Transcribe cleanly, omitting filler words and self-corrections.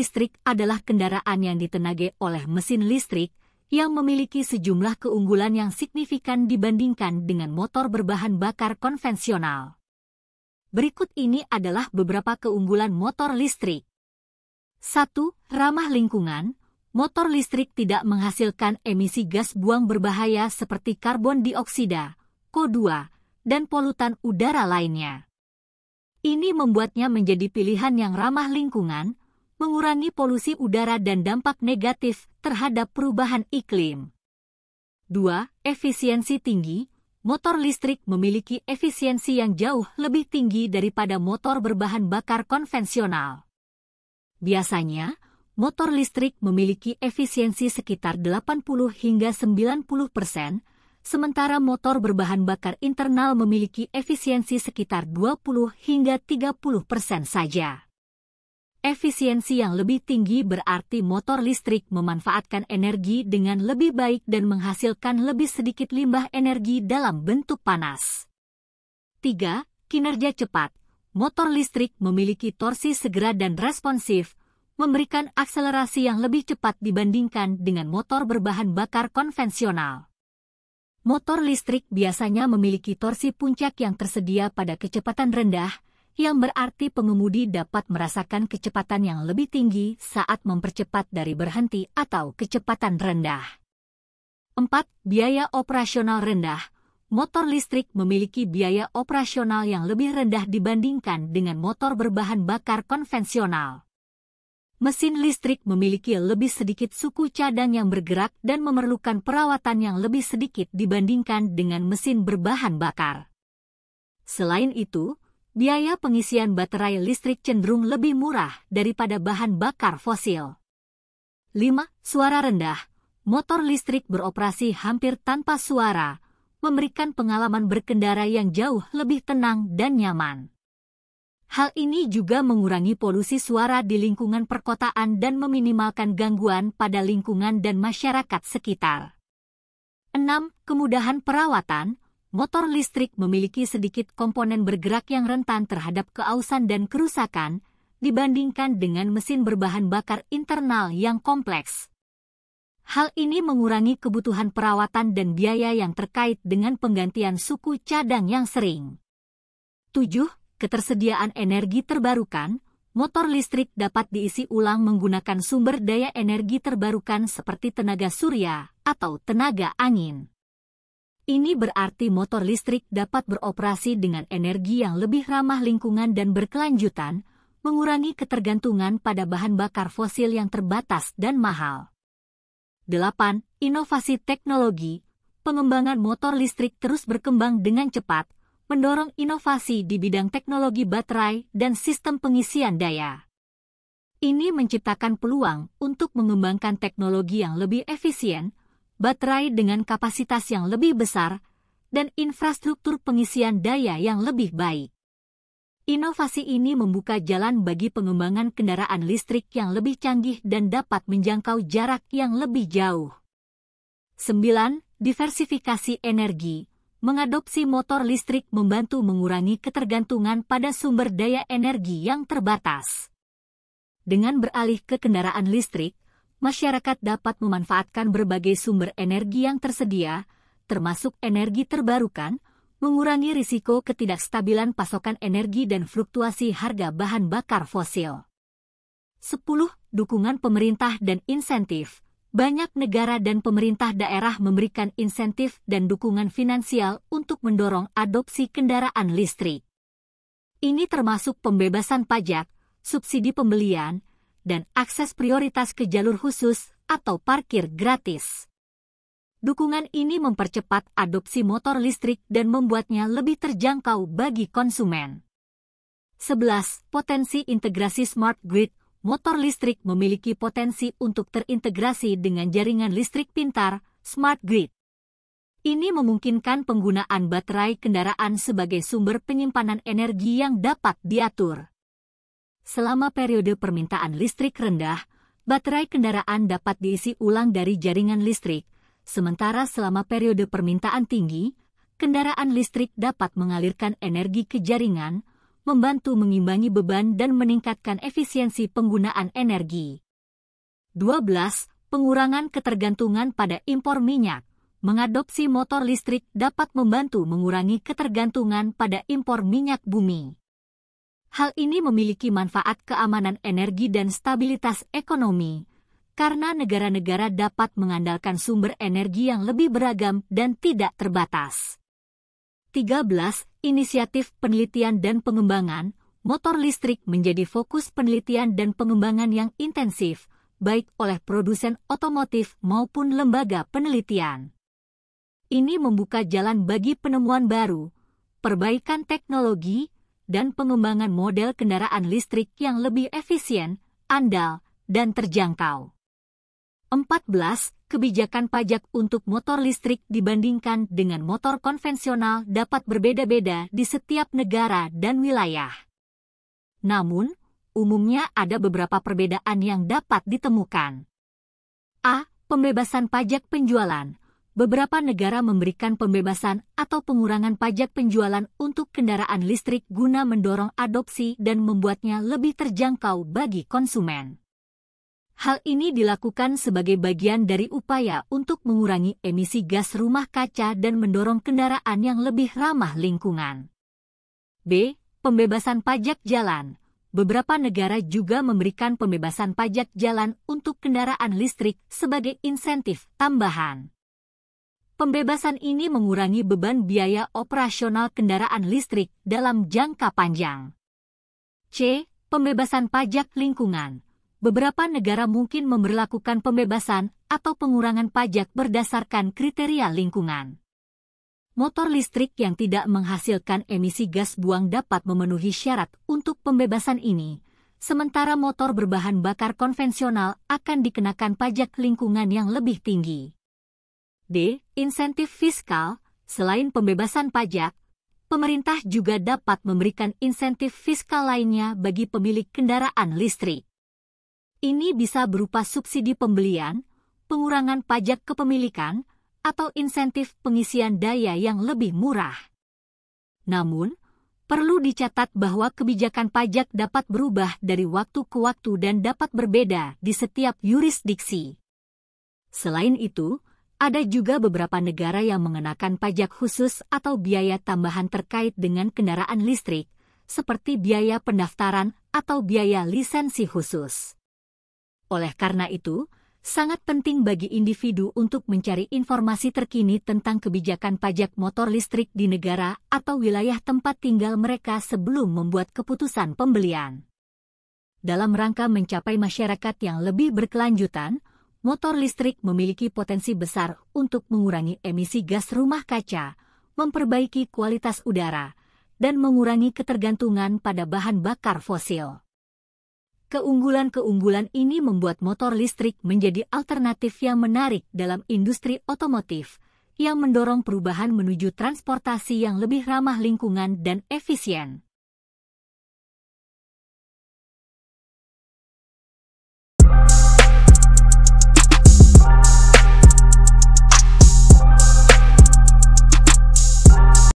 listrik adalah kendaraan yang ditenagai oleh mesin listrik yang memiliki sejumlah keunggulan yang signifikan dibandingkan dengan motor berbahan bakar konvensional. Berikut ini adalah beberapa keunggulan motor listrik. 1. Ramah lingkungan. Motor listrik tidak menghasilkan emisi gas buang berbahaya seperti karbon dioksida, CO2, dan polutan udara lainnya. Ini membuatnya menjadi pilihan yang ramah lingkungan, mengurangi polusi udara dan dampak negatif terhadap perubahan iklim. 2. Efisiensi tinggi. Motor listrik memiliki efisiensi yang jauh lebih tinggi daripada motor berbahan bakar konvensional. Biasanya, motor listrik memiliki efisiensi sekitar 80 hingga 90%, sementara motor berbahan bakar internal memiliki efisiensi sekitar 20 hingga 30% saja. Efisiensi yang lebih tinggi berarti motor listrik memanfaatkan energi dengan lebih baik dan menghasilkan lebih sedikit limbah energi dalam bentuk panas. 3. Kinerja cepat. Motor listrik memiliki torsi segera dan responsif, memberikan akselerasi yang lebih cepat dibandingkan dengan motor berbahan bakar konvensional. Motor listrik biasanya memiliki torsi puncak yang tersedia pada kecepatan rendah, yang berarti pengemudi dapat merasakan kecepatan yang lebih tinggi saat mempercepat dari berhenti atau kecepatan rendah. 4. Biaya operasional rendah. Motor listrik memiliki biaya operasional yang lebih rendah dibandingkan dengan motor berbahan bakar konvensional. Mesin listrik memiliki lebih sedikit suku cadang yang bergerak dan memerlukan perawatan yang lebih sedikit dibandingkan dengan mesin berbahan bakar. Selain itu, biaya pengisian baterai listrik cenderung lebih murah daripada bahan bakar fosil. 5. Suara rendah. Motor listrik beroperasi hampir tanpa suara, memberikan pengalaman berkendara yang jauh lebih tenang dan nyaman. Hal ini juga mengurangi polusi suara di lingkungan perkotaan dan meminimalkan gangguan pada lingkungan dan masyarakat sekitar. 6. Kemudahan perawatan. Motor listrik memiliki sedikit komponen bergerak yang rentan terhadap keausan dan kerusakan dibandingkan dengan mesin berbahan bakar internal yang kompleks. Hal ini mengurangi kebutuhan perawatan dan biaya yang terkait dengan penggantian suku cadang yang sering. 7. Ketersediaan energi terbarukan. Motor listrik dapat diisi ulang menggunakan sumber daya energi terbarukan seperti tenaga surya atau tenaga angin. Ini berarti motor listrik dapat beroperasi dengan energi yang lebih ramah lingkungan dan berkelanjutan, mengurangi ketergantungan pada bahan bakar fosil yang terbatas dan mahal. 8. Inovasi teknologi. Pengembangan motor listrik terus berkembang dengan cepat, mendorong inovasi di bidang teknologi baterai dan sistem pengisian daya. Ini menciptakan peluang untuk mengembangkan teknologi yang lebih efisien, baterai dengan kapasitas yang lebih besar, dan infrastruktur pengisian daya yang lebih baik. Inovasi ini membuka jalan bagi pengembangan kendaraan listrik yang lebih canggih dan dapat menjangkau jarak yang lebih jauh. 9. Diversifikasi energi. Mengadopsi motor listrik membantu mengurangi ketergantungan pada sumber daya energi yang terbatas. Dengan beralih ke kendaraan listrik, masyarakat dapat memanfaatkan berbagai sumber energi yang tersedia, termasuk energi terbarukan, mengurangi risiko ketidakstabilan pasokan energi dan fluktuasi harga bahan bakar fosil. 10. Dukungan pemerintah dan insentif. Banyak negara dan pemerintah daerah memberikan insentif dan dukungan finansial untuk mendorong adopsi kendaraan listrik. Ini termasuk pembebasan pajak, subsidi pembelian, dan akses prioritas ke jalur khusus atau parkir gratis. Dukungan ini mempercepat adopsi motor listrik dan membuatnya lebih terjangkau bagi konsumen. 11. Potensi integrasi smart grid. Motor listrik memiliki potensi untuk terintegrasi dengan jaringan listrik pintar, smart grid. Ini memungkinkan penggunaan baterai kendaraan sebagai sumber penyimpanan energi yang dapat diatur. Selama periode permintaan listrik rendah, baterai kendaraan dapat diisi ulang dari jaringan listrik, sementara selama periode permintaan tinggi, kendaraan listrik dapat mengalirkan energi ke jaringan, membantu mengimbangi beban dan meningkatkan efisiensi penggunaan energi. 12. Pengurangan ketergantungan pada impor minyak. Mengadopsi motor listrik dapat membantu mengurangi ketergantungan pada impor minyak bumi. Hal ini memiliki manfaat keamanan energi dan stabilitas ekonomi, karena negara-negara dapat mengandalkan sumber energi yang lebih beragam dan tidak terbatas. 13. Inisiatif penelitian dan pengembangan. Motor listrik menjadi fokus penelitian dan pengembangan yang intensif, baik oleh produsen otomotif maupun lembaga penelitian. Ini membuka jalan bagi penemuan baru, perbaikan teknologi, dan pengembangan model kendaraan listrik yang lebih efisien, andal, dan terjangkau. 14. Kebijakan pajak untuk motor listrik dibandingkan dengan motor konvensional dapat berbeda-beda di setiap negara dan wilayah. Namun, umumnya ada beberapa perbedaan yang dapat ditemukan. A. Pembebasan pajak penjualan. Beberapa negara memberikan pembebasan atau pengurangan pajak penjualan untuk kendaraan listrik guna mendorong adopsi dan membuatnya lebih terjangkau bagi konsumen. Hal ini dilakukan sebagai bagian dari upaya untuk mengurangi emisi gas rumah kaca dan mendorong kendaraan yang lebih ramah lingkungan. B. Pembebasan pajak jalan. Beberapa negara juga memberikan pembebasan pajak jalan untuk kendaraan listrik sebagai insentif tambahan. Pembebasan ini mengurangi beban biaya operasional kendaraan listrik dalam jangka panjang. C. Pembebasan pajak lingkungan. Beberapa negara mungkin memberlakukan pembebasan atau pengurangan pajak berdasarkan kriteria lingkungan. Motor listrik yang tidak menghasilkan emisi gas buang dapat memenuhi syarat untuk pembebasan ini, sementara motor berbahan bakar konvensional akan dikenakan pajak lingkungan yang lebih tinggi. D. Insentif fiskal. Selain pembebasan pajak, pemerintah juga dapat memberikan insentif fiskal lainnya bagi pemilik kendaraan listrik. Ini bisa berupa subsidi pembelian, pengurangan pajak kepemilikan, atau insentif pengisian daya yang lebih murah. Namun, perlu dicatat bahwa kebijakan pajak dapat berubah dari waktu ke waktu dan dapat berbeda di setiap yurisdiksi. Selain itu, ada juga beberapa negara yang mengenakan pajak khusus atau biaya tambahan terkait dengan kendaraan listrik, seperti biaya pendaftaran atau biaya lisensi khusus. Oleh karena itu, sangat penting bagi individu untuk mencari informasi terkini tentang kebijakan pajak motor listrik di negara atau wilayah tempat tinggal mereka sebelum membuat keputusan pembelian. Dalam rangka mencapai masyarakat yang lebih berkelanjutan, motor listrik memiliki potensi besar untuk mengurangi emisi gas rumah kaca, memperbaiki kualitas udara, dan mengurangi ketergantungan pada bahan bakar fosil. Keunggulan-keunggulan ini membuat motor listrik menjadi alternatif yang menarik dalam industri otomotif, yang mendorong perubahan menuju transportasi yang lebih ramah lingkungan dan efisien.